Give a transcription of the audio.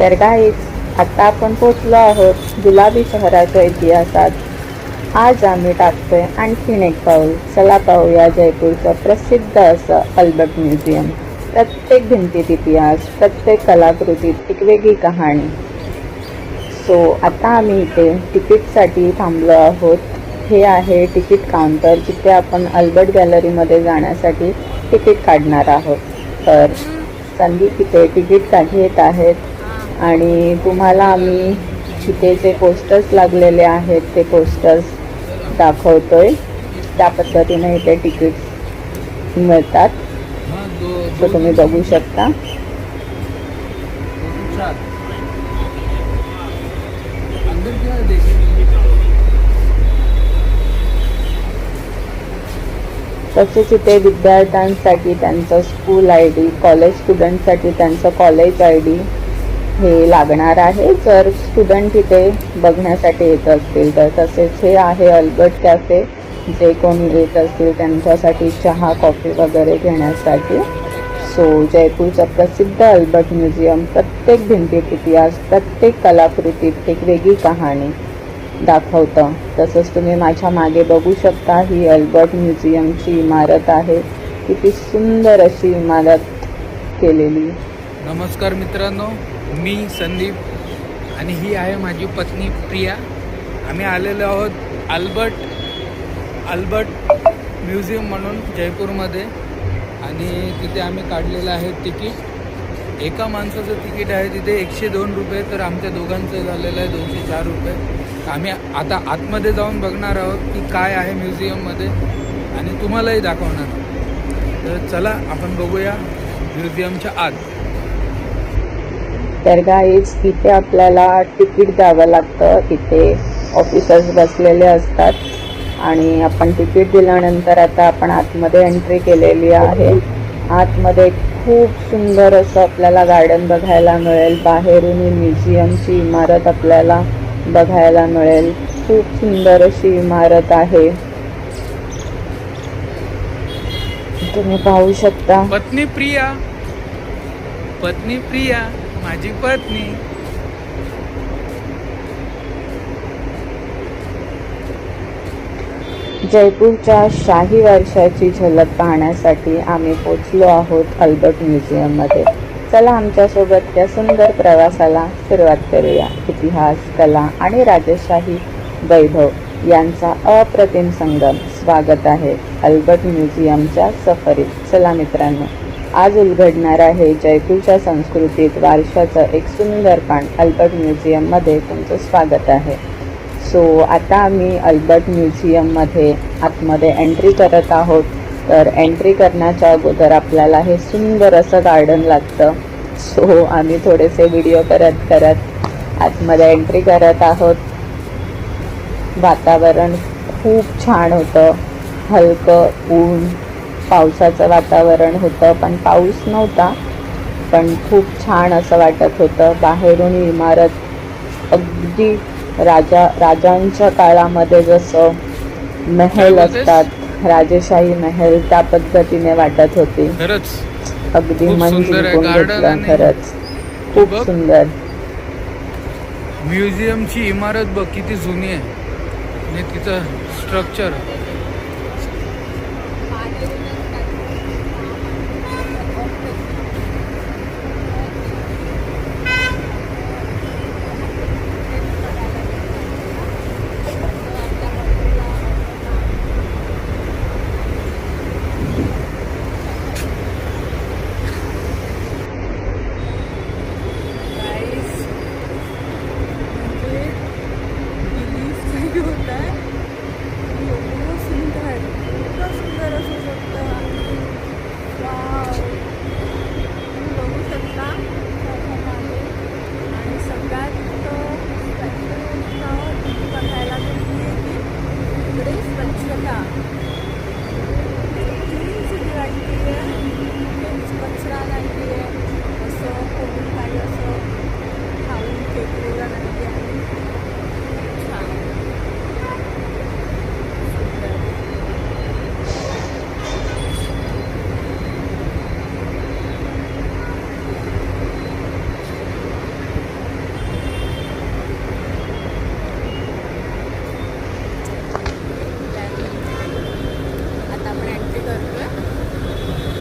तर गाईज आता आपण पोचलो आहोत गुलाबी शहराच्या इतिहासात. आज आम्ही टाकतोय आणखीन एक पाऊल. चला पाहूया जयपूरचं प्रसिद्ध असं अल्बर्ट म्युझियम. प्रत्येक भिंतीत इतिहास, प्रत्येक कलाकृतीत एक वेगळी कहाणी. सो आता आम्ही इथे तिकीटसाठी थांबलो आहोत. हे आहे तिकीट काउंटर, जिथे आपण अल्बर्ट गॅलरीमध्ये जाण्यासाठी तिकीट काढणार आहोत. तर संदीप इथे तिकीट घेत आहेत आणि तुम्हाला आम्ही तिथे जे पोस्टर्स लागलेले आहेत ते पोस्टर्स दाखवतोय. त्या पद्धतीने इथे तिकीट मिळतात, तो तुम्ही बघू शकता. तसेच इथे विद्यार्थ्यांसाठी त्यांचं स्कूल ID, कॉलेज स्टुडंटसाठी त्यांचं कॉलेज ID हे लागणार आहे जर स्टुडंट इथे बघण्यासाठी येत असतील तर. तसेच हे आहे अल्बर्ट कॅफे, जे कोणी येत असतील त्यांच्यासाठी चहा कॉफी वगैरे घेण्यासाठी. सो जयपूरचं प्रसिद्ध अल्बर्ट म्युझियम प्रत्येक भिंतीत इतिहास, प्रत्येक कलाकृतीत एक वेगळी कहाणी दाखवतं. तसंच तुम्ही माझ्या मागे बघू शकता, ही अल्बर्ट म्युझियमची इमारत आहे. किती सुंदर अशी इमारत केलेली. नमस्कार मित्रांनो, मी संदीप आणि ही आहे माझी पत्नी प्रिया. आम्ही आलेलो आहोत अल्बर्ट म्युझियम म्हणून जयपूरमध्ये, आणि तिथे आम्ही काढलेलं आहे तिकीट. एका माणसाचं तिकीट आहे तिथे 102 रुपये, तर आमच्या दोघांचं झालेलं आहे 204 रुपये. आम्ही आता आतमध्ये जाऊन बघणार आहोत की काय आहे म्युझियममध्ये आणि तुम्हालाही दाखवणार. तर चला आपण बघूया म्युझियमच्या आत. तर गाईज इथे आपल्याला तिकीट द्यावं लागतं. इथे ऑफिसर्स बसलेले असतात आणि आपण तिकीट दिल्यानंतर आता आपण आतमध्ये एंट्री केलेली आहे. आतमध्ये खूप सुंदर असं आपल्याला गार्डन बघायला मिळेल. बाहेरून ही म्युझियमची इमारत आपल्याला बघायला मिळेल. खूप सुंदर अशी इमारत आहे, तुम्ही पाहू शकता. पत्नी प्रिया माझी पत्नी. जयपूरच्या शाही वारशाची झलक पाहण्यासाठी आम्ही पोचलो आहोत अल्बर्ट म्युझियममध्ये. चला आमच्यासोबत या सुंदर प्रवासाला सुरुवात करूया. इतिहास, कला आणि राजशाही वैभव यांचा अप्रतिम संगम. स्वागत आहे अल्बर्ट म्युझियमच्या सफरीत. चला मित्रांनो, आज उलगडणार आहे जयपूरच्या संस्कृतीत वारशाचं एक सुंदर पान. अल्बर्ट म्युझियममध्ये तुमचं स्वागत आहे. सो आता आम्ही अल्बर्ट म्युझियममध्ये आतमध्ये एंट्री करत आहोत. तर एंट्री करण्याच्या अगोदर आपल्याला हे सुंदर असं गार्डन लागतं. सो आम्ही थोडेसे व्हिडिओ करत आतमध्ये एंट्री करत आहोत. वातावरण खूप छान होतं. हलकं ऊन, पावसाचं वातावरण होतं, पण पाऊस नव्हता. पण खूप छान असं वाटत होतं. बाहेरून इमारत अगदी राजांच्या काळामध्ये जसं महल असतात, राजेशाही महल, त्या पद्धतीने वाटत होती. अगदी मन जिंकून घेतलं. खरंच खूप सुंदर. म्युझियमची इमारत बघ किती जुनी आहे आणि तिचं स्ट्रक्चर